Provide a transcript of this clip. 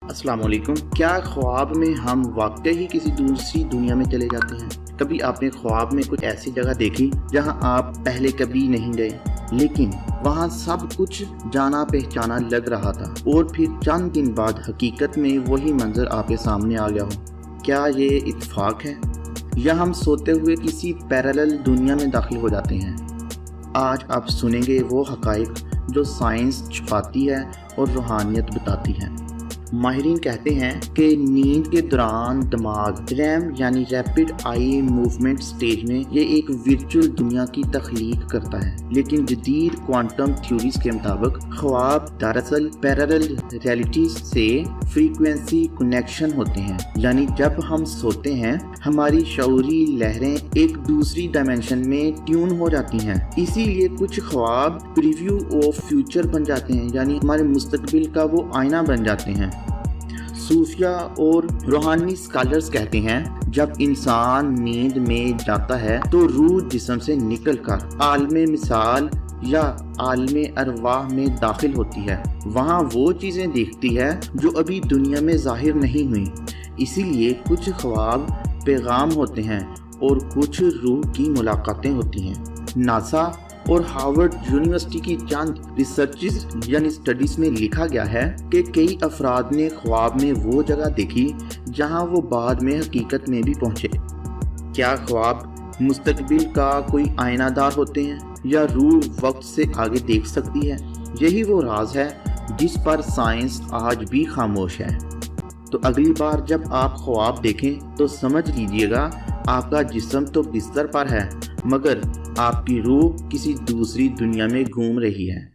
अस्सलाम वालेकुम। क्या ख्वाब में हम वाकई ही किसी दूसरी दुनिया में चले जाते हैं? कभी आपने ख्वाब में कुछ ऐसी जगह देखी जहां आप पहले कभी नहीं गए, लेकिन वहां सब कुछ जाना पहचाना लग रहा था, और फिर चंद दिन बाद हकीकत में वही मंजर आपके सामने आ गया हो? क्या ये इत्तेफाक है, या हम सोते हुए किसी पैरेलल दुनिया में दाखिल हो जाते हैं? आज आप सुनेंगे वो हकाइक जो साइंस छुपाती है और रूहानियत बताती है। माहिरीन कहते हैं कि नींद के दौरान दिमाग रैम यानी रैपिड आई मूवमेंट स्टेज में ये एक वर्चुअल दुनिया की तख्लीक करता है, लेकिन जदीद क्वांटम थ्योरीज के मुताबिक ख्वाब दरअसल पैरेलल रियलिटी से फ्रीक्वेंसी कनेक्शन होते हैं। यानी जब हम सोते हैं हमारी शऊरी लहरें एक दूसरी डायमेंशन में ट्यून हो जाती हैं। इसीलिए कुछ ख्वाब प्रीव्यू ऑफ फ्यूचर बन जाते हैं, यानी हमारे मुस्तकबिल का वो आईना बन जाते हैं। सूफिया और रूहानी स्कॉलर्स कहते हैं जब इंसान नींद में जाता है तो रूह जिस्म से निकलकर आलमे मिसाल या आलमे अरवाह में दाखिल होती है। वहाँ वो चीज़ें देखती है जो अभी दुनिया में जाहिर नहीं हुई। इसीलिए कुछ ख्वाब पैगाम होते हैं और कुछ रूह की मुलाकातें होती हैं। नासा और हार्वर्ड यूनिवर्सिटी की चंद रिसर्चेस यानी स्टडीज में लिखा गया है कि कई अफराद ने ख्वाब में वो जगह देखी जहां वो बाद में हकीकत में भी पहुंचे। क्या ख्वाब मुस्तकबिल का कोई आईनादार होते हैं, या रूह वक्त से आगे देख सकती है? यही वो राज है जिस पर साइंस आज भी खामोश है। तो अगली बार जब आप ख्वाब देखें तो समझ लीजिएगा आपका जिस्म तो बिस्तर पर है, मगर आपकी रूह किसी दूसरी दुनिया में घूम रही है।